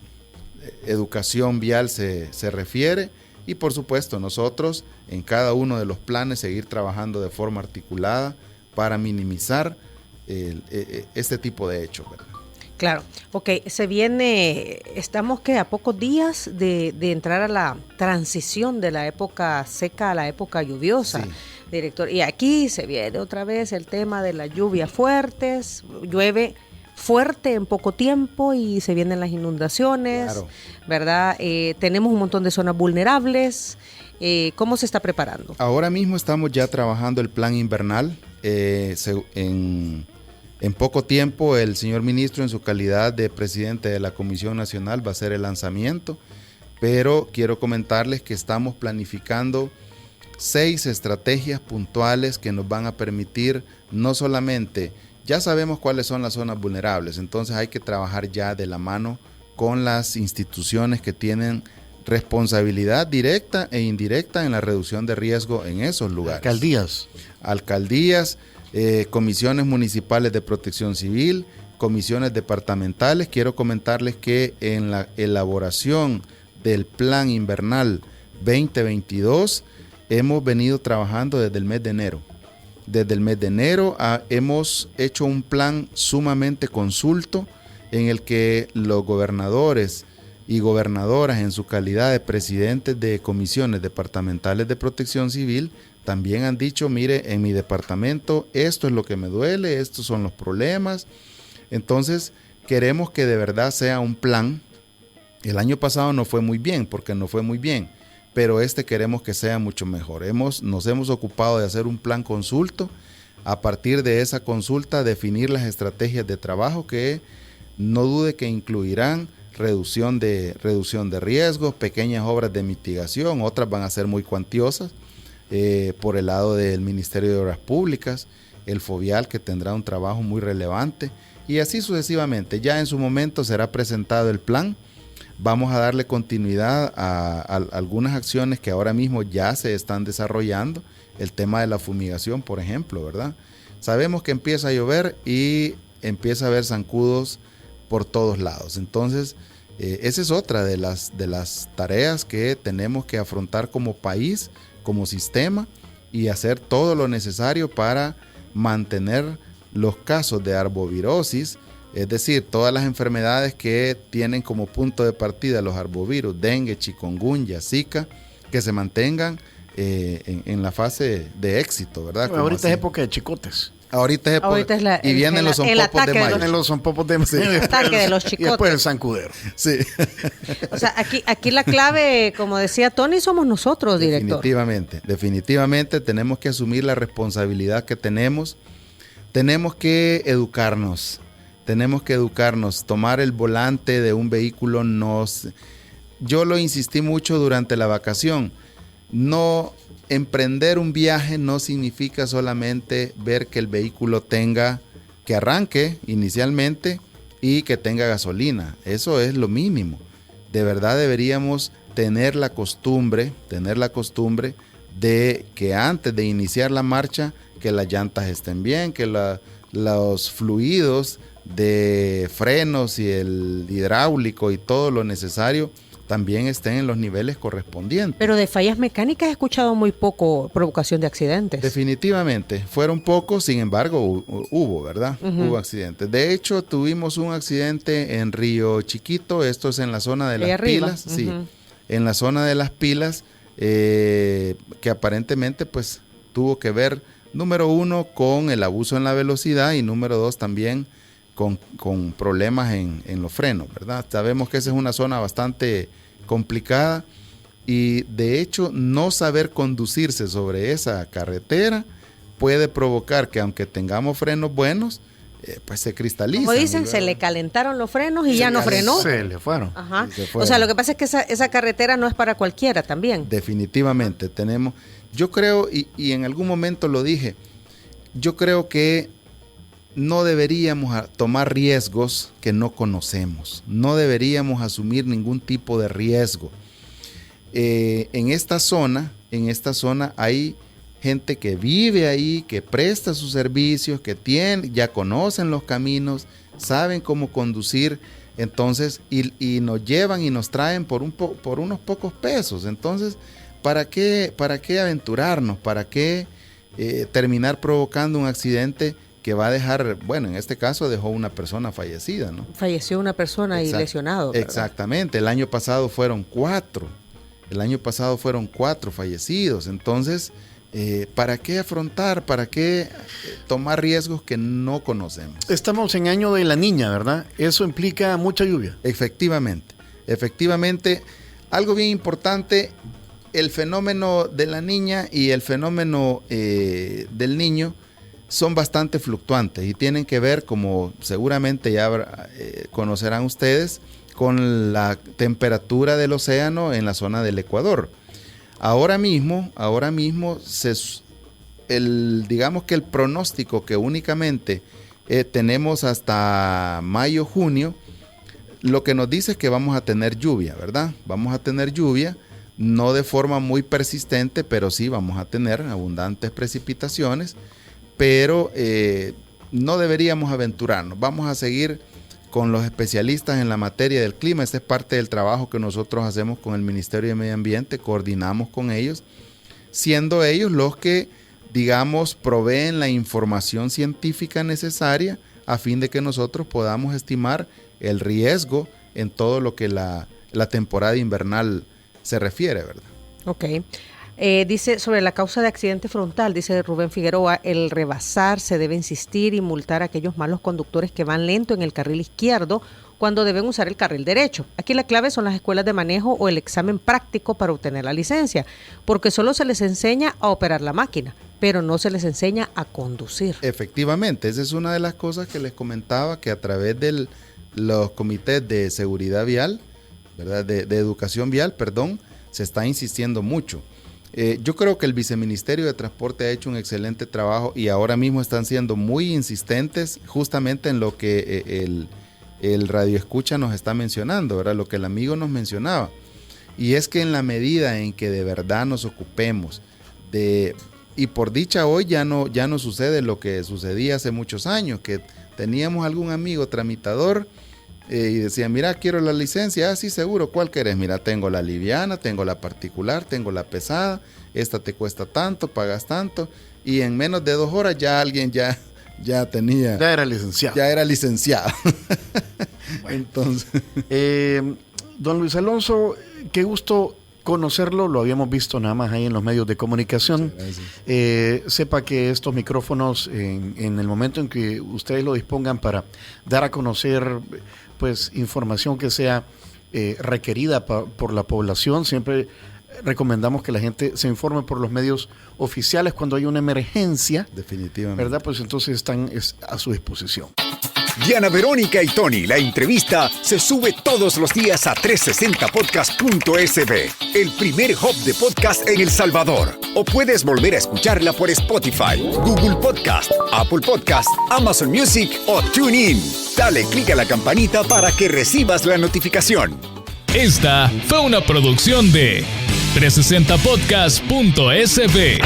educación vial se refiere. Y por supuesto nosotros en cada uno de los planes seguir trabajando de forma articulada para minimizar este tipo de hechos, ¿verdad? Claro, ok, estamos que a pocos días de entrar a la transición de la época seca a la época lluviosa, sí. Director, y aquí se viene otra vez el tema de las lluvias fuertes, llueve fuerte en poco tiempo y se vienen las inundaciones, claro. ¿Verdad? Tenemos un montón de zonas vulnerables, ¿cómo se está preparando? Ahora mismo estamos ya trabajando el plan invernal, en poco tiempo el señor ministro en su calidad de presidente de la Comisión Nacional va a hacer el lanzamiento, pero quiero comentarles que estamos planificando 6 estrategias puntuales que nos van a permitir no solamente, ya sabemos cuáles son las zonas vulnerables, entonces hay que trabajar ya de la mano con las instituciones que tienen responsabilidad directa e indirecta en la reducción de riesgo en esos lugares. Alcaldías, comisiones municipales de protección civil, comisiones departamentales. Quiero comentarles que en la elaboración del plan invernal 2022 hemos venido trabajando desde el mes de enero. Desde el mes de enero hemos hecho un plan sumamente consulto en el que los gobernadores y gobernadoras en su calidad de presidentes de comisiones departamentales de protección civil también han dicho, mire, en mi departamento esto es lo que me duele, estos son los problemas. Entonces queremos que de verdad sea un plan. El año pasado no fue muy bien, pero queremos que sea mucho mejor. Nos hemos ocupado de hacer un plan consulto, a partir de esa consulta definir las estrategias de trabajo que no dude que incluirán reducción de riesgos, pequeñas obras de mitigación, otras van a ser muy cuantiosas, por el lado del Ministerio de Obras Públicas, el FOVIAL, que tendrá un trabajo muy relevante, y así sucesivamente. Ya en su momento será presentado el plan. Vamos a darle continuidad a algunas acciones que ahora mismo ya se están desarrollando. El tema de la fumigación, por ejemplo, ¿verdad? Sabemos que empieza a llover y empieza a haber zancudos por todos lados. Entonces, esa es otra de las tareas que tenemos que afrontar como país, como sistema, y hacer todo lo necesario para mantener los casos de arbovirosis, es decir, todas las enfermedades que tienen como punto de partida los arbovirus, dengue, chikungunya, zika, que se mantengan en la fase de éxito, ¿verdad? Bueno, ahorita es época de chicotes. Ahorita es época, y vienen los zompopos de mayo. Vienen los zompopos de mayo. El ataque de los chicotes. Y después el zancudero. Sí. O sea, aquí la clave, como decía Tony, somos nosotros, director. Definitivamente tenemos que asumir la responsabilidad que tenemos. Tenemos que educarnos, tomar el volante de un vehículo. Yo lo insistí mucho durante la vacación. No emprender un viaje no significa solamente ver que el vehículo que arranque inicialmente y que tenga gasolina. Eso es lo mínimo. De verdad deberíamos tener la costumbre de que antes de iniciar la marcha, que las llantas estén bien, que los fluidos de frenos y el hidráulico y todo lo necesario también estén en los niveles correspondientes. Pero de fallas mecánicas he escuchado muy poco provocación de accidentes. Definitivamente, fueron pocos, sin embargo hubo, ¿verdad? Uh-huh. Hubo accidentes. De hecho, tuvimos un accidente en Río Chiquito, esto es en la zona de las pilas. Uh-huh. Sí, en la zona de las pilas, que aparentemente pues tuvo que ver, número 1, con el abuso en la velocidad, y número 2 también con problemas en los frenos, ¿verdad? Sabemos que esa es una zona bastante complicada, y de hecho no saber conducirse sobre esa carretera puede provocar que, aunque tengamos frenos buenos, pues se cristalizan. Como dicen, se le calentaron los frenos y ya no frenó. Se le fueron. Ajá. O sea, lo que pasa es que esa carretera no es para cualquiera también. Definitivamente yo creo, y en algún momento lo dije, yo creo que no deberíamos tomar riesgos que no conocemos. No deberíamos asumir ningún tipo de riesgo. En esta zona hay gente que vive ahí, que presta sus servicios, que ya conocen los caminos, saben cómo conducir, entonces, y nos llevan y nos traen por unos pocos pesos. Entonces, ¿para qué aventurarnos? ¿Para qué terminar provocando un accidente que va a dejar, bueno, en este caso dejó una persona fallecida, ¿no? Falleció una persona y lesionado, ¿verdad? Exactamente, el año pasado fueron 4 fallecidos. Entonces, ¿para qué afrontar? ¿Para qué tomar riesgos que no conocemos? Estamos en año de la niña, ¿verdad? Eso implica mucha lluvia. Efectivamente, algo bien importante, el fenómeno de la niña y el fenómeno del niño son bastante fluctuantes y tienen que ver, como seguramente ya conocerán ustedes, con la temperatura del océano en la zona del Ecuador. Ahora mismo digamos que el pronóstico que únicamente tenemos hasta mayo, junio, lo que nos dice es que vamos a tener lluvia, ¿verdad? Vamos a tener lluvia, no de forma muy persistente, pero sí vamos a tener abundantes precipitaciones. Pero no deberíamos aventurarnos. Vamos a seguir con los especialistas en la materia del clima. Este es parte del trabajo que nosotros hacemos con el Ministerio de Medio Ambiente, coordinamos con ellos. siendo ellos los que, digamos, proveen la información científica necesaria a fin de que nosotros podamos estimar el riesgo en todo lo que la temporada invernal se refiere, ¿verdad? Ok. Dice sobre la causa de accidente frontal, dice Rubén Figueroa, el rebasar, se debe insistir y multar a aquellos malos conductores que van lento en el carril izquierdo cuando deben usar el carril derecho. Aquí la clave son las escuelas de manejo o el examen práctico para obtener la licencia, porque solo se les enseña a operar la máquina, pero no se les enseña a conducir. Efectivamente, esa es una de las cosas que les comentaba, que a través de los comités de seguridad vial, ¿verdad? De educación vial, perdón, se está insistiendo mucho. Yo creo que el Viceministerio de Transporte ha hecho un excelente trabajo y ahora mismo están siendo muy insistentes justamente en lo que el radioescucha nos está mencionando, ¿verdad? Lo que el amigo nos mencionaba. Y es que en la medida en que de verdad nos ocupemos y por dicha hoy ya no sucede lo que sucedía hace muchos años, que teníamos algún amigo tramitador y decía, mira, quiero la licencia, sí, seguro, ¿cuál querés? Mira, tengo la liviana, tengo la particular, tengo la pesada, esta te cuesta tanto, pagas tanto, y en menos de 2 horas ya alguien ya tenía... Ya era licenciado. Ya era licenciado. Bueno. Entonces... Don Luis Alonso, qué gusto conocerlo, lo habíamos visto nada más ahí en los medios de comunicación. Sepa que estos micrófonos, en el momento en que ustedes lo dispongan para dar a conocer pues información que sea requerida por la población, siempre recomendamos que la gente se informe por los medios oficiales cuando hay una emergencia. Definitivamente. ¿Verdad? Pues entonces están a su disposición. Diana Verónica y Tony, la entrevista, se sube todos los días a 360podcast.sb, el primer hub de podcast en El Salvador. O puedes volver a escucharla por Spotify, Google Podcast, Apple Podcast, Amazon Music o TuneIn. Dale clic a la campanita para que recibas la notificación. Esta fue una producción de 360podcast.sb.